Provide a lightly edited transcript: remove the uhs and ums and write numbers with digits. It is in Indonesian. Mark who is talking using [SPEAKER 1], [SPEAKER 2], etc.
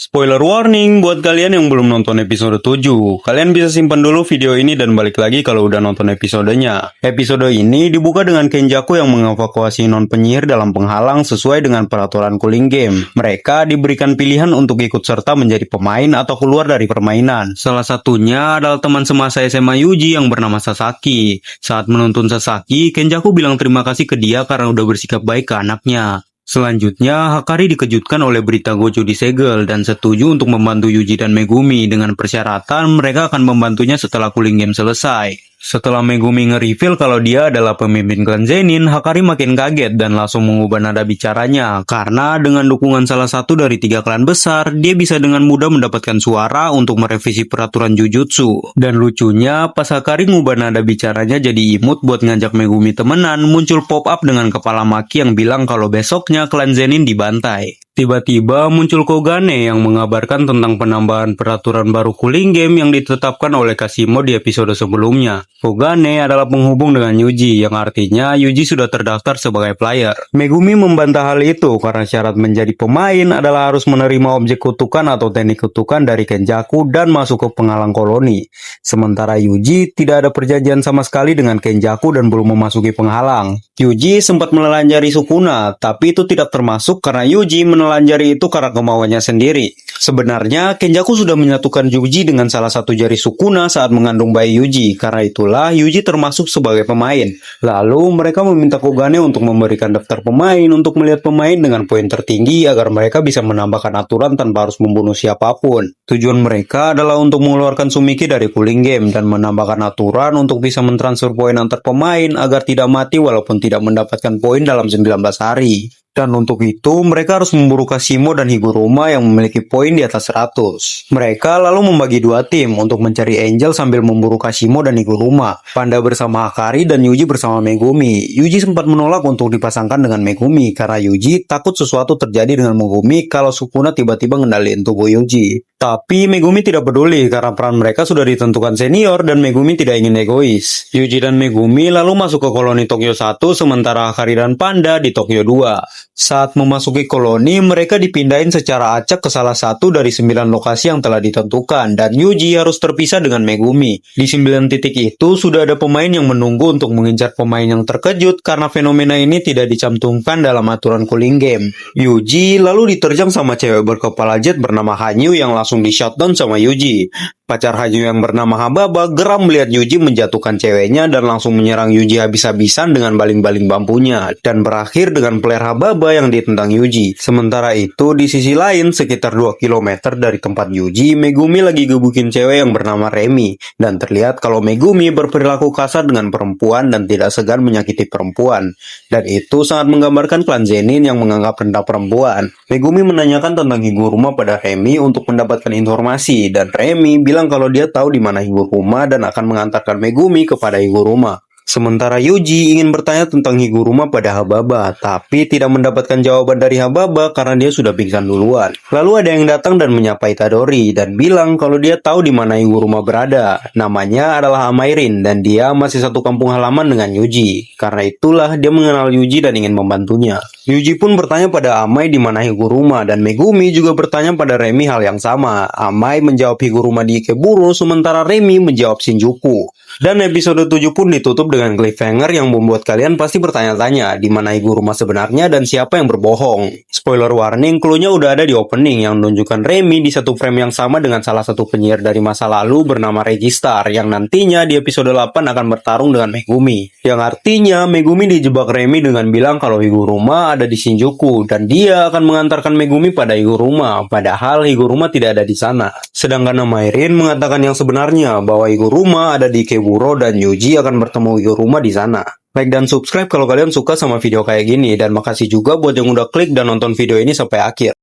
[SPEAKER 1] Spoiler warning buat kalian yang belum nonton episode 7. Kalian bisa simpan dulu video ini dan balik lagi kalau udah nonton episodenya. Episode ini dibuka dengan Kenjaku yang mengevakuasi non-penyihir dalam penghalang sesuai dengan peraturan cooling game. Mereka diberikan pilihan untuk ikut serta menjadi pemain atau keluar dari permainan. Salah satunya adalah teman semasa SMA Yuji yang bernama Sasaki. Saat menuntun Sasaki, Kenjaku bilang terima kasih ke dia karena udah bersikap baik ke anaknya. Selanjutnya, Hakari dikejutkan oleh berita Gojo disegel dan setuju untuk membantu Yuji dan Megumi dengan persyaratan mereka akan membantunya setelah cooling game selesai. Setelah Megumi nge-reveal kalau dia adalah pemimpin klan Zenin, Hakari makin kaget dan langsung mengubah nada bicaranya karena dengan dukungan salah satu dari 3 klan besar, dia bisa dengan mudah mendapatkan suara untuk merevisi peraturan Jujutsu. Dan lucunya, pas Hakari ngubah nada bicaranya jadi imut buat ngajak Megumi temenan, muncul pop-up dengan kepala Maki yang bilang kalau besoknya klan Zenin dibantai. Tiba-tiba muncul Kogane yang mengabarkan tentang penambahan peraturan baru cooling game yang ditetapkan oleh Kashimo di episode sebelumnya. Kogane adalah penghubung dengan Yuji, yang artinya Yuji sudah terdaftar sebagai player. Megumi membantah hal itu karena syarat menjadi pemain adalah harus menerima objek kutukan atau teknik kutukan dari Kenjaku dan masuk ke penghalang koloni. Sementara Yuji tidak ada perjanjian sama sekali dengan Kenjaku dan belum memasuki penghalang. Yuji sempat menelanjari Sukuna, tapi itu tidak termasuk karena Yuji menelanjari itu karena kemauannya sendiri. Sebenarnya, Kenjaku sudah menyatukan Yuji dengan salah satu jari Sukuna saat mengandung bayi Yuji. Karena itulah, Yuji termasuk sebagai pemain. Lalu, mereka meminta Kogane untuk memberikan daftar pemain untuk melihat pemain dengan poin tertinggi agar mereka bisa menambahkan aturan tanpa harus membunuh siapapun. Tujuan mereka adalah untuk mengeluarkan Sumiki dari cooling game dan menambahkan aturan untuk bisa mentransfer poin antar pemain agar tidak mati walaupun tidak mendapatkan poin dalam 19 hari. Dan untuk itu, mereka harus memburu Kashimo dan Higuruma yang memiliki poin di atas 100. Mereka lalu membagi 2 tim untuk mencari Angel sambil memburu Kashimo dan Higuruma. Panda bersama Hakari dan Yuji bersama Megumi. Yuji sempat menolak untuk dipasangkan dengan Megumi karena Yuji takut sesuatu terjadi dengan Megumi kalau Sukuna tiba-tiba ngendaliin tubuh Yuji. Tapi Megumi tidak peduli karena peran mereka sudah ditentukan senior dan Megumi tidak ingin egois. Yuji dan Megumi lalu masuk ke koloni Tokyo 1 sementara Hakari dan Panda di Tokyo 2. Saat memasuki koloni, mereka dipindahin secara acak ke salah satu dari 9 lokasi yang telah ditentukan dan Yuji harus terpisah dengan Megumi. Di 9 titik itu sudah ada pemain yang menunggu untuk mengincar pemain yang terkejut karena fenomena ini tidak dicantumkan dalam aturan cooling game. Yuji lalu diterjang sama cewek berkepala jet bernama Hanyu yang langsung di-shutdown sama Yuji. Pacar Hanyu yang bernama Hababa geram melihat Yuji menjatuhkan ceweknya dan langsung menyerang Yuji habis-habisan dengan baling-baling bambunya dan berakhir dengan player Hababa yang ditendang Yuji. Sementara itu di sisi lain sekitar 2 km dari tempat Yuji, Megumi lagi gebukin cewek yang bernama Remi dan terlihat kalau Megumi berperilaku kasar dengan perempuan dan tidak segan menyakiti perempuan. Dan itu sangat menggambarkan klan Zenin yang menganggap rendah perempuan. Megumi menanyakan tentang Higuruma pada Remi untuk mendapatkan informasi dan Remi bilang kalau dia tahu di mana Higuruma dan akan mengantarkan Megumi kepada Higuruma. Sementara Yuji ingin bertanya tentang Higuruma pada Hababa, tapi tidak mendapatkan jawaban dari Hababa karena dia sudah pingsan duluan. Lalu ada yang datang dan menyapa Itadori dan bilang kalau dia tahu di mana Higuruma berada. Namanya adalah Amairin dan dia masih satu kampung halaman dengan Yuji. Karena itulah dia mengenal Yuji dan ingin membantunya. Yuji pun bertanya pada Amai di mana Higuruma dan Megumi juga bertanya pada Remi hal yang sama. Amai menjawab Higuruma di Ikeburo sementara Remi menjawab Shinjuku. Dan episode 7 pun ditutup dengan cliffhanger yang membuat kalian pasti bertanya-tanya di mana Higuruma sebenarnya dan siapa yang berbohong. Spoiler warning, clue-nya udah ada di opening yang menunjukkan Remi di satu frame yang sama dengan salah satu penyihir dari masa lalu bernama Registar yang nantinya di episode 8 akan bertarung dengan Megumi. Yang artinya Megumi dijebak Remi dengan bilang kalau Higuruma ada di Shinjuku dan dia akan mengantarkan Megumi pada Higuruma, padahal Higuruma tidak ada di sana. Sedangkan Amairin mengatakan yang sebenarnya bahwa Higuruma ada di Ikeburo dan Yuji akan bertemu Higuruma di sana. Like dan subscribe kalau kalian suka sama video kayak gini dan makasih juga buat yang udah klik dan nonton video ini sampai akhir.